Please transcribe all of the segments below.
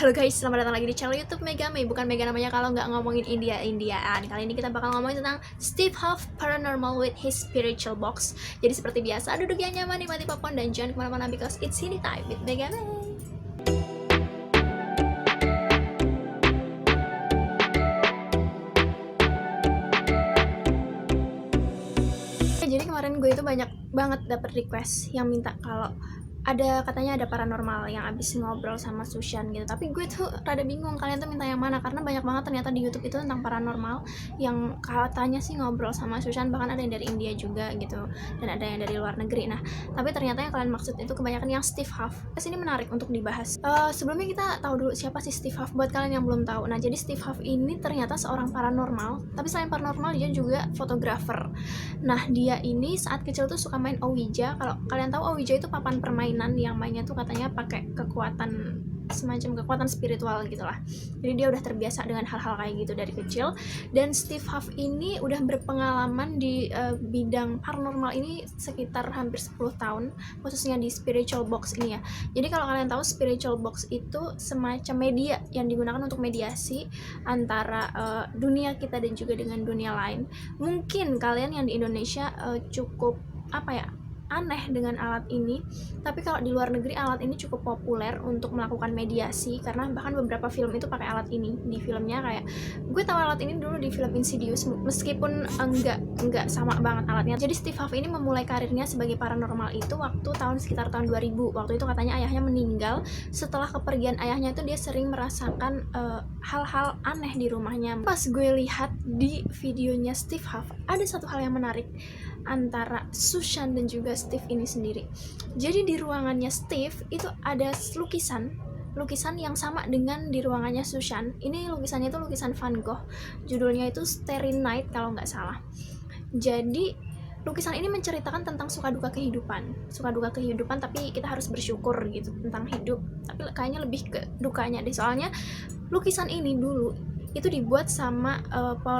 Halo guys, selamat datang lagi di channel YouTube Mega Mei. Bukan Mega namanya kalau nggak ngomongin India-Indiaan. Kali ini kita bakal ngomongin tentang Steve Huff Paranormal with his spiritual box. Jadi seperti biasa, duduk yang nyaman, nikmati popcorn, dan jangan kemana-mana because it's cine time with Mega Mei. Jadi kemarin gue itu banyak banget dapet request yang minta kalau katanya ada paranormal yang abis ngobrol sama Sushan gitu. Tapi gue tuh rada bingung kalian tuh minta yang mana, karena banyak banget ternyata di YouTube itu tentang paranormal yang katanya sih ngobrol sama Sushan, bahkan ada yang dari India juga gitu, dan ada yang dari luar negeri. Nah, tapi ternyata yang kalian maksud itu kebanyakan yang Steve Huff. Ini menarik untuk dibahas. Sebelumnya kita tahu dulu siapa sih Steve Huff buat kalian yang belum tahu. Nah, jadi Steve Huff ini ternyata seorang paranormal, tapi selain paranormal dia juga fotografer. Nah, dia ini saat kecil tuh suka main Ouija. Kalau kalian tahu Ouija itu papan permainan yang mainnya tuh katanya pakai kekuatan, semacam kekuatan spiritual gitulah. Jadi dia udah terbiasa dengan hal-hal kayak gitu dari kecil. Dan Steve Huff ini udah berpengalaman di bidang paranormal ini sekitar hampir 10 tahun, khususnya di spiritual box ini ya. Jadi kalau kalian tahu, spiritual box itu semacam media yang digunakan untuk mediasi antara dunia kita dan juga dengan dunia lain. Mungkin kalian yang di Indonesia cukup aneh dengan alat ini, tapi kalau di luar negeri alat ini cukup populer untuk melakukan mediasi, karena bahkan beberapa film itu pakai alat ini. Di filmnya kayak gue tahu alat ini dulu di film Insidious, meskipun enggak sama banget alatnya. Jadi Steve Huff ini memulai karirnya sebagai paranormal itu sekitar tahun 2000. Waktu itu katanya ayahnya meninggal. Setelah kepergian ayahnya itu dia sering merasakan hal-hal aneh di rumahnya. Pas gue lihat di videonya Steve Huff, ada satu hal yang menarik antara Sushan dan juga Steve ini sendiri. Jadi di ruangannya Steve itu ada lukisan yang sama dengan di ruangannya Sushan. Ini lukisannya itu lukisan Van Gogh. Judulnya itu Starry Night kalau nggak salah. Jadi lukisan ini menceritakan tentang suka duka kehidupan, tapi kita harus bersyukur gitu tentang hidup. Tapi kayaknya lebih ke dukanya deh, soalnya lukisan ini dulu itu dibuat sama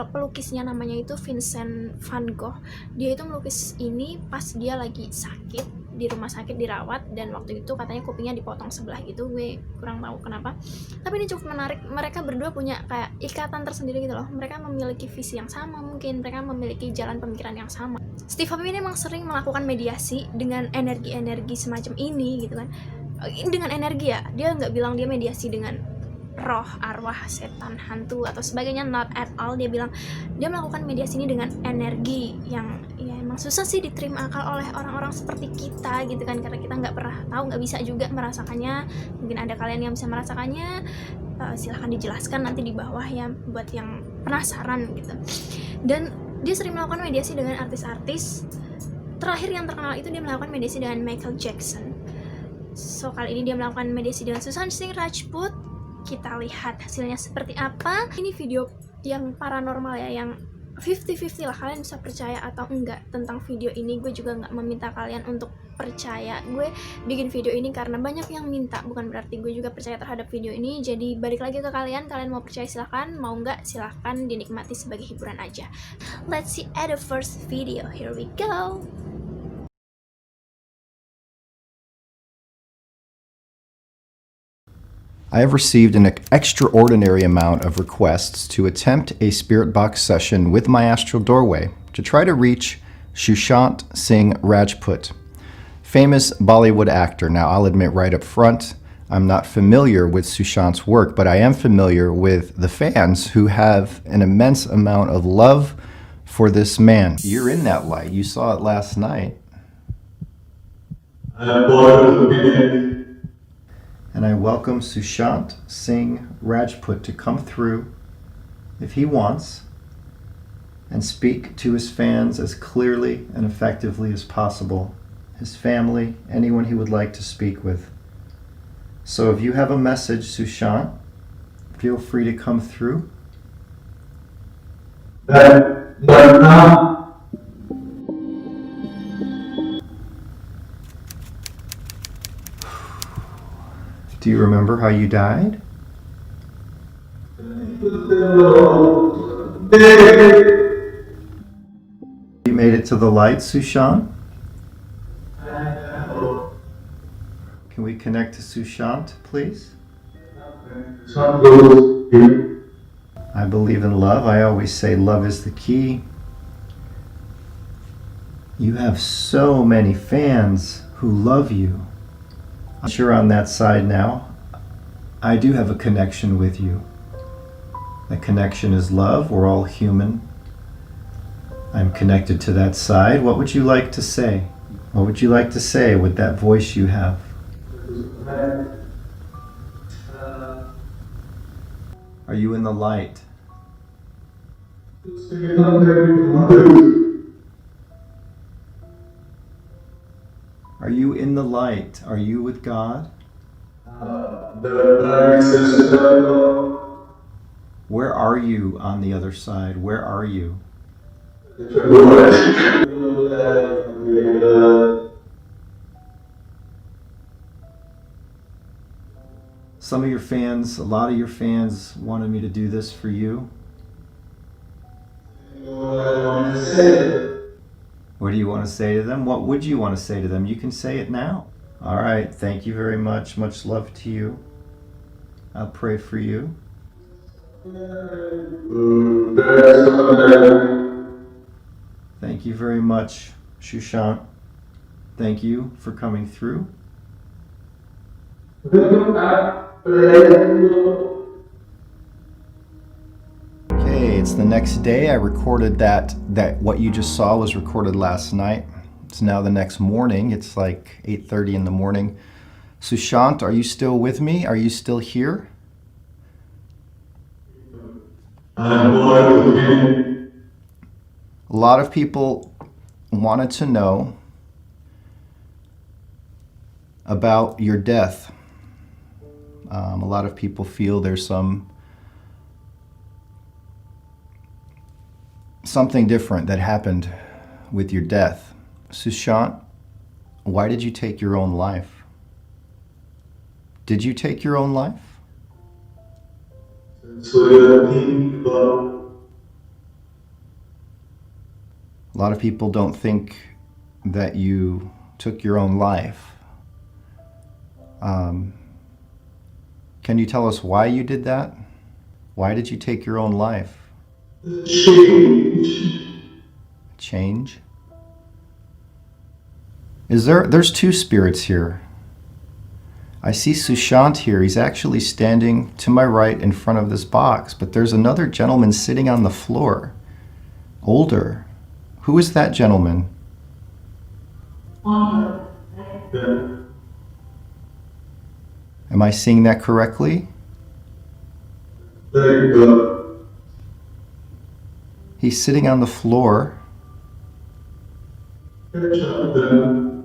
pelukisnya, namanya itu Vincent van Gogh. Dia itu melukis ini pas dia lagi sakit di rumah sakit, dirawat, dan waktu itu katanya kupingnya dipotong sebelah gitu. Gue kurang tahu kenapa, tapi ini cukup menarik. Mereka berdua punya kayak ikatan tersendiri gitu loh. Mereka memiliki visi yang sama, mungkin mereka memiliki jalan pemikiran yang sama. Steve Huff ini memang sering melakukan mediasi dengan energi-energi semacam ini gitu kan. Dengan energi ya, dia nggak bilang dia mediasi dengan roh, arwah, setan, hantu atau sebagainya, not at all. Dia bilang dia melakukan mediasi ini dengan energi yang ya emang susah sih diterima akal oleh orang-orang seperti kita gitu kan, karena kita nggak pernah tahu, nggak bisa juga merasakannya. Mungkin ada kalian yang bisa merasakannya, silahkan dijelaskan nanti di bawah ya buat yang penasaran gitu. Dan dia sering melakukan mediasi dengan artis-artis. Terakhir yang terkenal itu dia melakukan mediasi dengan Michael Jackson. So kali ini dia melakukan mediasi dengan Susan Singh Rajput. Kita lihat hasilnya seperti apa. Ini video yang paranormal ya, yang 50-50 lah, kalian bisa percaya atau enggak tentang video ini. Gue juga nggak meminta kalian untuk percaya. Gue bikin video ini karena banyak yang minta, bukan berarti gue juga percaya terhadap video ini. Jadi balik lagi ke kalian mau percaya silahkan, mau nggak silahkan, dinikmati sebagai hiburan aja. Let's see at the first video. Here we go. I have received an extraordinary amount of requests to attempt a spirit box session with my astral doorway to try to reach Sushant Singh Rajput, famous Bollywood actor. Now, I'll admit right up front, I'm not familiar with Sushant's work, but I am familiar with the fans who have an immense amount of love for this man. You're in that light. You saw it last night. And I welcome Sushant Singh Rajput to come through, if he wants, and speak to his fans as clearly and effectively as possible, his family, anyone he would like to speak with. So if you have a message, Sushant, feel free to come through. Do you remember how you died? You made it to the light, Sushant? Can we connect to Sushant, please? I believe in love. I always say love is the key. You have so many fans who love you. I'm sure on that side now, I do have a connection with you. The connection is love. We're all human. I'm connected to that side. What would you like to say? What would you like to say with that voice you have? Are you in the light? Are you in the light? Are you with God? Where are you on the other side? Where are you? Some of your fans, a lot of your fans wanted me to do this for you. What do you want to say to them? What would you want to say to them? You can say it now. All right. Thank you very much. Much love to you. I'll pray for you. Thank you very much, Sushant. Thank you for coming through. Okay, it's the next day. I recorded that what you just saw was recorded last night. It's now the next morning. It's like 8:30 in the morning. Sushant, are you still with me? Are you still here? A lot of people wanted to know about your death. A lot of people feel there's something different that happened with your death. Sushant, why did you take your own life? Did you take your own life? A lot of people don't think that you took your own life. Can you tell us why you did that? Why did you take your own life? Change? There's two spirits here. I see Sushant here. He's actually standing to my right in front of this box, but there's another gentleman sitting on the floor, older. Who is that gentleman? Am I seeing that correctly? He's sitting on the floor and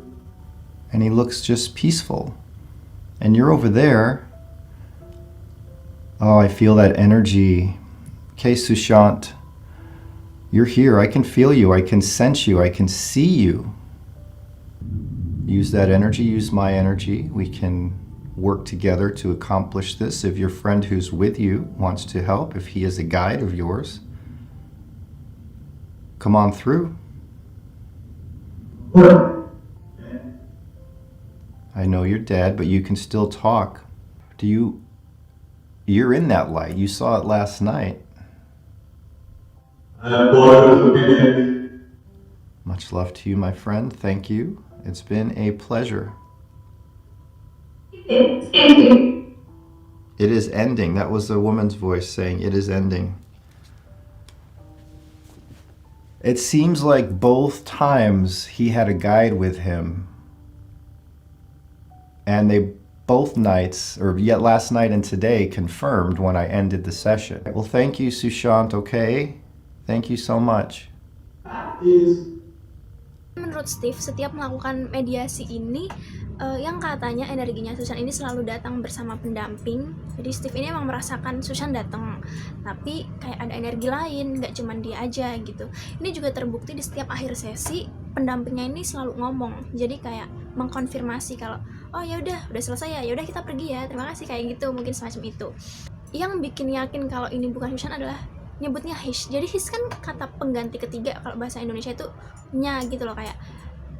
he looks just peaceful. And you're over there. Oh, I feel that energy. Okay, Sushant, you're here. I can feel you. I can sense you. I can see you. Use that energy. Use my energy. We can work together to accomplish this. If your friend who's with you wants to help, if he is a guide of yours, come on through. I know you're dead, but you can still talk. You're in that light. You saw it last night. Much love to you, my friend. Thank you. It's been a pleasure. It is ending. That was a woman's voice saying it is ending. It seems like both times he had a guide with him. And they both nights, or yet last night and today, confirmed when I ended the session. Well, thank you, Sushant, okay? Thank you so much. Menurut Steve, setiap melakukan mediasi ini, yang katanya energinya Susan ini selalu datang bersama pendamping. Jadi Steve ini emang merasakan Susan datang, tapi kayak ada energi lain, nggak cuman dia aja gitu. Ini juga terbukti di setiap akhir sesi, pendampingnya ini selalu ngomong. Jadi kayak mengkonfirmasi kalau, oh ya udah selesai ya udah kita pergi ya, terima kasih, kayak gitu, mungkin semacam itu. Yang bikin yakin kalau ini bukan Susan adalah nyebutnya his. Jadi his kan kata pengganti ketiga kalau bahasa Indonesia itu nya gitu loh, kayak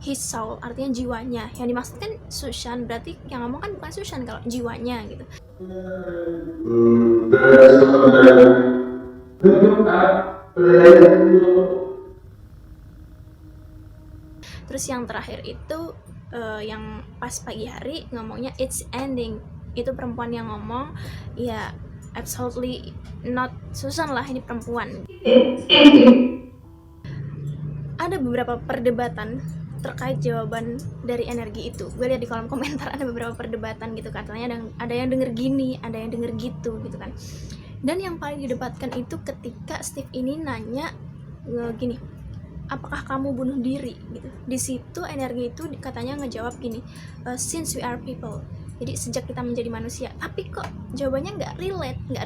his soul, artinya jiwanya. Yang dimaksud kan Susan, berarti yang ngomong kan bukan Susan kalau jiwanya gitu. Terus yang terakhir itu yang pas pagi hari ngomongnya it's ending. Itu perempuan yang ngomong, ya absolutely not Susan lah, ini perempuan. Ada beberapa perdebatan terkait jawaban dari energi itu. Gue lihat di kolom komentar ada beberapa perdebatan gitu, katanya ada yang denger gini, ada yang denger gitu gitu kan. Dan yang paling didebatkan itu ketika Steve ini nanya gini, apakah kamu bunuh diri gitu. Di situ energi itu katanya ngejawab gini, since we are people, jadi sejak kita menjadi manusia. Tapi kok jawabannya nggak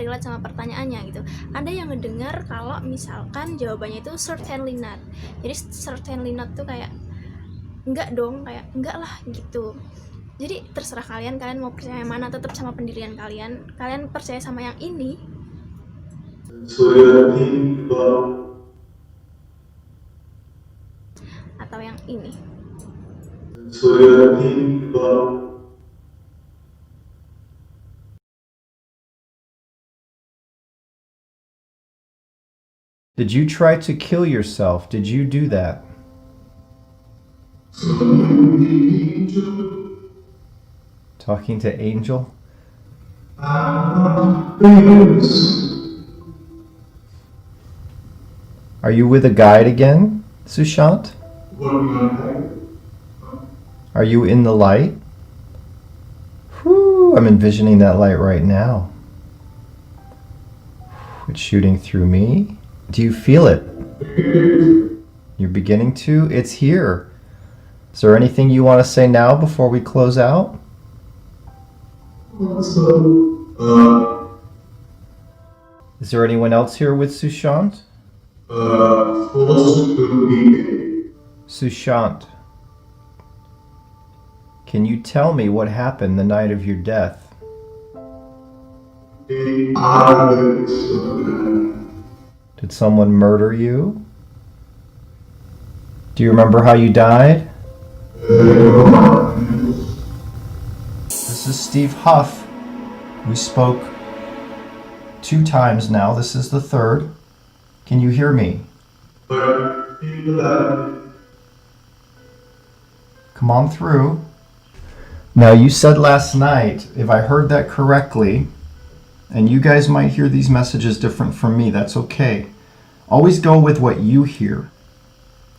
relate sama pertanyaannya gitu. Ada yang ngedengar kalau misalkan jawabannya itu certainly not. Jadi certainly not tuh kayak enggak dong, kayak enggak lah gitu. Jadi terserah kalian mau percaya yang mana, tetap sama pendirian kalian percaya sama yang ini atau yang ini. Did you try to kill yourself? Did you do that? Talking to Angel? Are you with a guide again, Sushant? Are you in the light? Whew, I'm envisioning that light right now. It's shooting through me. Do you feel it? You're beginning to? It's here. Is there anything you want to say now before we close out? Is there anyone else here with Sushant? Sushant, can you tell me what happened the night of your death? Did someone murder you? Do you remember how you died? This is Steve Huff. We spoke 2 times now. This is the 3rd. Can you hear me? Come on through. Now, you said last night, if I heard that correctly, and you guys might hear these messages different from me, that's okay. Always go with what you hear.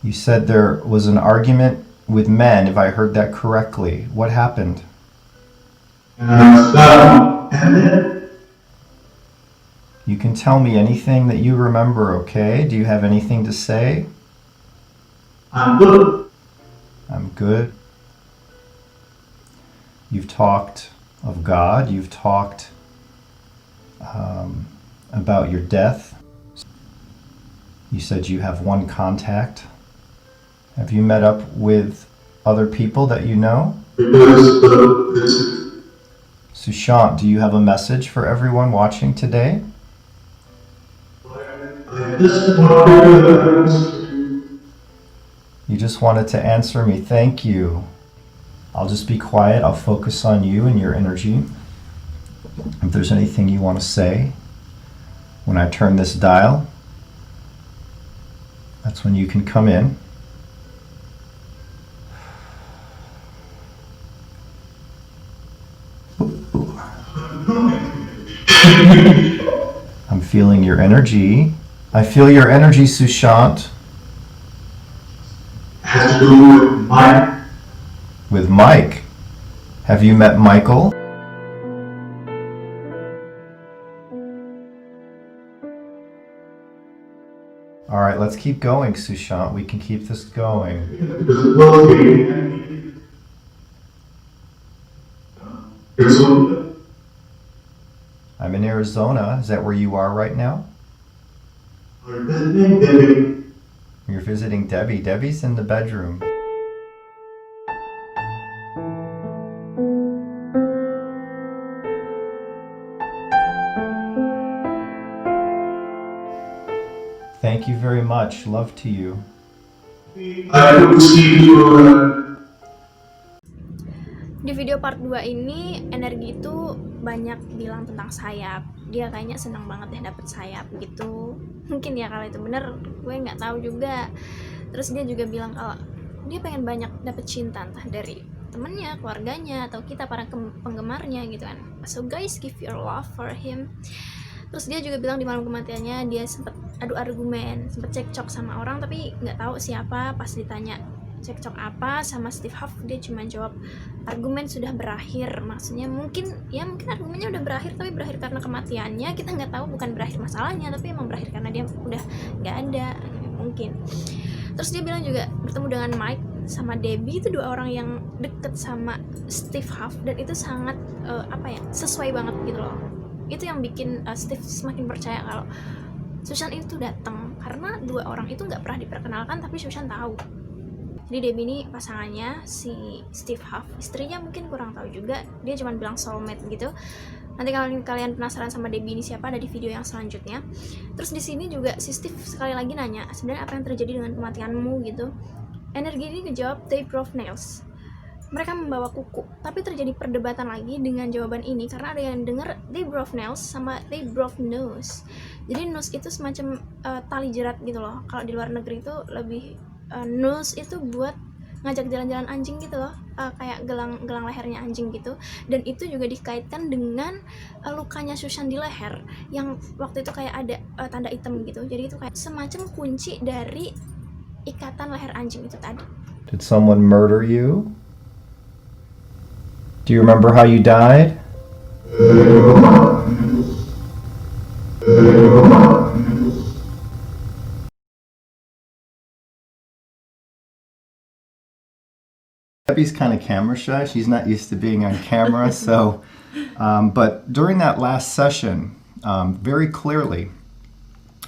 You said there was an argument with men, if I heard that correctly. What happened? You can tell me anything that you remember, okay? Do you have anything to say? I'm good. I'm good. You've talked of God. You've talked about your death. You said you have one contact. Have you met up with other people that you know? Sushant, do you have a message for everyone watching today? You just wanted to answer me. Thank you. I'll just be quiet. I'll focus on you and your energy. If there's anything you want to say, when I turn this dial, that's when you can come in. I'm feeling your energy. I feel your energy, Sushant. Has to do with Mike. With Mike. Have you met Michael? All right, let's keep going, Sushant. We can keep this going. I'm in Arizona. Is that where you are right now? You're visiting Debbie. Debbie's in the bedroom. Thank you very much. Love to you. I will see you. Di video part 2 ini energi itu banyak bilang tentang sayap. Dia kayaknya senang banget deh dapet sayap gitu. Mungkin ya kalau itu bener, gue nggak tahu juga. Terus dia juga bilang kalau dia pengen banyak dapet cinta, entah dari temennya, keluarganya, atau kita para penggemarnya gitu kan. So guys, give your love for him. Terus dia juga bilang di malam kematiannya dia sempet adu argumen, sempet cekcok sama orang tapi nggak tahu siapa. Pas ditanya cekcok apa sama Steve Huff, dia cuma jawab argumen sudah berakhir. Maksudnya mungkin argumennya udah berakhir, tapi berakhir karena kematiannya. Kita nggak tahu, bukan berakhir masalahnya, tapi emang berakhir karena dia udah nggak ada mungkin. Terus dia bilang juga bertemu dengan Mike sama Debbie itu dua orang yang deket sama Steve Huff, dan itu sangat sesuai banget gitu loh. Itu yang bikin Steve semakin percaya kalau Susan itu datang, karena dua orang itu nggak pernah diperkenalkan tapi Susan tahu. Jadi Debbie ini pasangannya si Steve Huff, istrinya mungkin kurang tahu juga, dia cuma bilang soulmate gitu. Nanti kalau kalian penasaran sama Debbie ini siapa, ada di video yang selanjutnya. Terus di sini juga si Steve sekali lagi nanya, sebenarnya apa yang terjadi dengan kematianmu gitu. Energi ini ngejawab they brought nails. Mereka membawa kuku, tapi terjadi perdebatan lagi dengan jawaban ini karena ada yang denger they brought nails sama they brought nose. Jadi nose itu semacam tali jerat gitu loh. Kalau di luar negeri itu lebih nose itu buat ngajak jalan-jalan anjing gitu loh, kayak gelang lehernya anjing gitu. Dan itu juga dikaitkan dengan lukanya Susan di leher yang waktu itu kayak ada tanda hitam gitu. Jadi itu kayak semacam kunci dari ikatan leher anjing itu tadi. Did someone murder you? Do you remember how you died? Debbie's kind of camera shy. She's not used to being on camera. But during that last session, very clearly,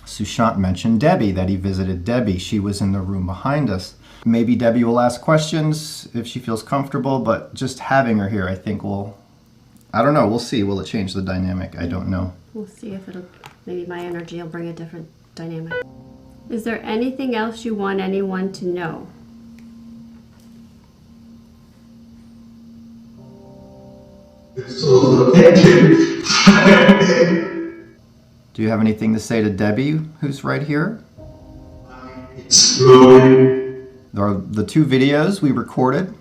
Sushant mentioned Debbie, that he visited Debbie. She was in the room behind us. Maybe Debbie will ask questions if she feels comfortable, but just having her here, I think I don't know, we'll see. Will it change the dynamic? I don't know. We'll see if maybe my energy will bring a different dynamic. Is there anything else you want anyone to know? So thank you. Do you have anything to say to Debbie, who's right here? The two videos we recorded,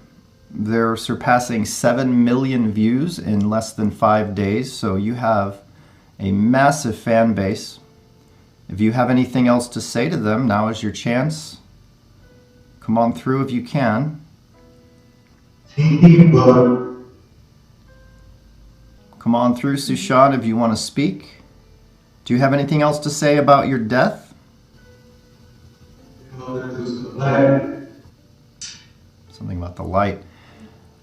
they're surpassing 7 million views in less than 5 days, so you have a massive fan base. If you have anything else to say to them, now is your chance. Come on through if you can. Come on through, Sushant, if you want to speak. Do you have anything else to say about your death? Something about the light.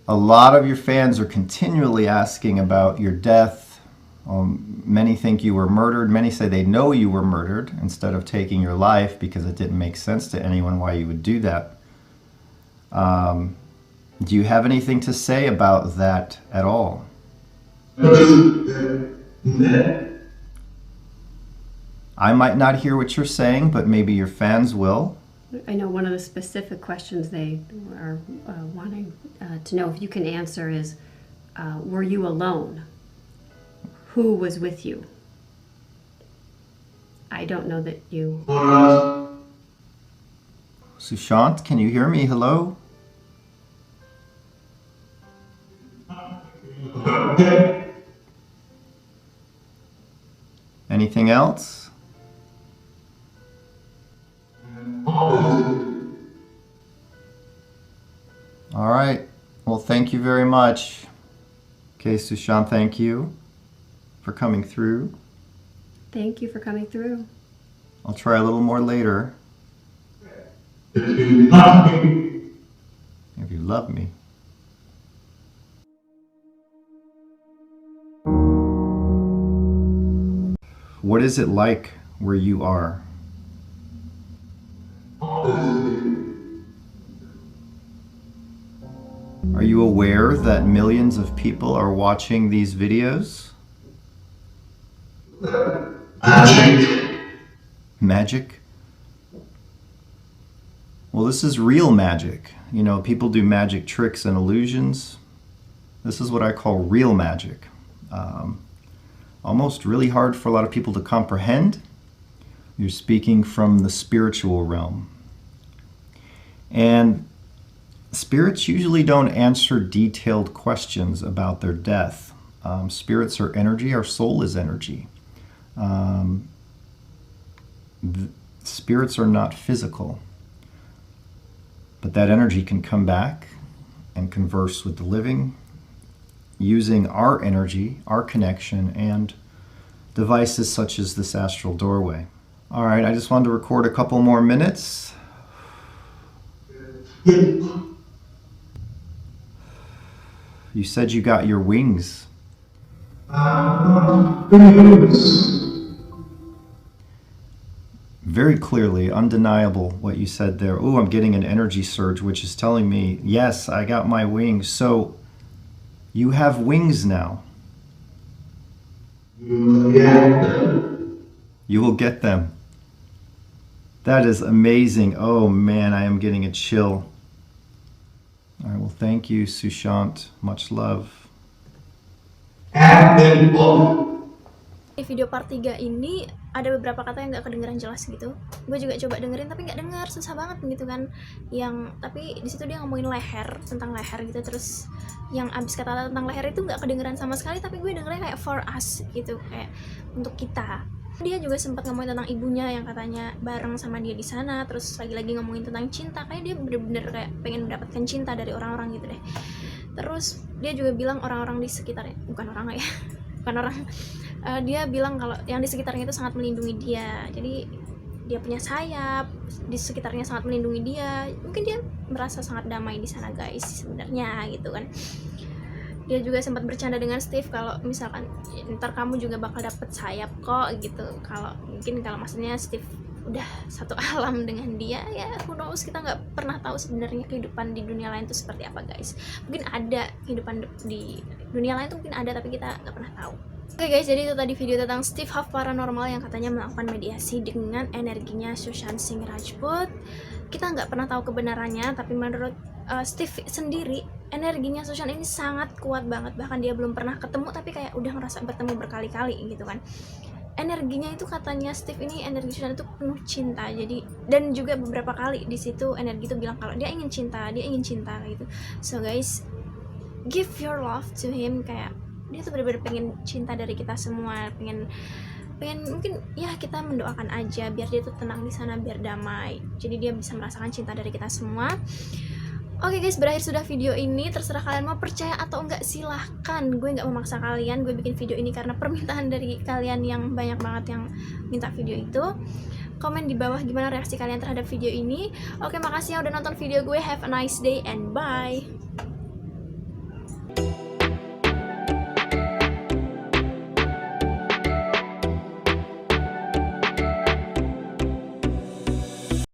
A lot of your fans are continually asking about your death. Many think you were murdered. Many say they know you were murdered instead of taking your life because it didn't make sense to anyone why you would do that. Do you have anything to say about that at all? I might not hear what you're saying, but maybe your fans will. I know one of the specific questions they are wanting to know if you can answer is, were you alone? Who was with you? I don't know that you... Sushant, can you hear me? Hello? Anything else? All right. Well, thank you very much. Okay, Sushant, thank you for coming through. Thank you for coming through. I'll try a little more later. If you love me. What is it like where you are? Are you aware that millions of people are watching these videos? Magic? Well, this is real magic. You know, people do magic tricks and illusions. This is what I call real magic. Almost really hard for a lot of people to comprehend. You're speaking from the spiritual realm. And spirits usually don't answer detailed questions about their death. Spirits are energy, our soul is energy. Spirits are not physical. But that energy can come back and converse with the living using our energy, our connection, and devices such as this astral doorway. All right, I just wanted to record a couple more minutes. You said you got your wings. Very clearly, undeniable what you said there. Oh, I'm getting an energy surge, which is telling me, yes, I got my wings. So you have wings now. You will get them. That is amazing. Oh man, I am getting a chill. All right, well, thank you, Sushant. Much love. Di video part 3 ini ada beberapa kata yang gak kedengeran jelas gitu. Gue juga coba dengerin tapi gak denger, susah banget gitu kan. Tapi di situ dia ngomongin leher, tentang leher gitu. Terus yang abis kata tentang leher itu gak kedengeran sama sekali, tapi gue dengernya kayak for us gitu, kayak untuk kita. Dia juga sempat ngomongin tentang ibunya yang katanya bareng sama dia di sana. Terus lagi-lagi ngomongin tentang cinta, kayak dia bener-bener kayak pengen mendapatkan cinta dari orang-orang gitu deh. Terus dia juga bilang orang-orang di sekitarnya, dia bilang kalau yang di sekitarnya itu sangat melindungi dia. Jadi dia punya sayap, di sekitarnya sangat melindungi dia. Mungkin dia merasa sangat damai di sana guys sebenarnya gitu kan. Dia juga sempat bercanda dengan Steve kalau misalkan ntar kamu juga bakal dapet sayap kok gitu. Kalau maksudnya Steve udah satu alam dengan dia, ya who knows, kita nggak pernah tahu sebenarnya kehidupan di dunia lain itu seperti apa guys. Mungkin ada kehidupan di dunia lain tuh, mungkin ada, tapi kita nggak pernah tahu. Oke guys, jadi itu tadi video tentang Steve Huff Paranormal yang katanya melakukan mediasi dengan energinya Sushant Singh Rajput. Kita nggak pernah tahu kebenarannya, tapi menurut Steve sendiri, energinya Sushant ini sangat kuat banget. Bahkan dia belum pernah ketemu, tapi kayak udah ngerasa bertemu berkali-kali gitu kan. Energinya itu katanya Steve ini, energi Sushant itu penuh cinta. Jadi, dan juga beberapa kali di situ energi itu bilang kalau dia ingin cinta gitu. So guys, give your love to him, kayak dia tuh bener-bener pengen cinta dari kita semua, pengen mungkin ya kita mendoakan aja biar dia tuh tenang di sana, biar damai, jadi dia bisa merasakan cinta dari kita semua. Oke guys, berakhir sudah video ini. Terserah kalian mau percaya atau enggak, silahkan. Gue nggak memaksa kalian. Gue bikin video ini karena permintaan dari kalian yang banyak banget yang minta video itu. Komen di bawah gimana reaksi kalian terhadap video ini. Oke, makasih yang udah nonton video gue. Have a nice day and bye.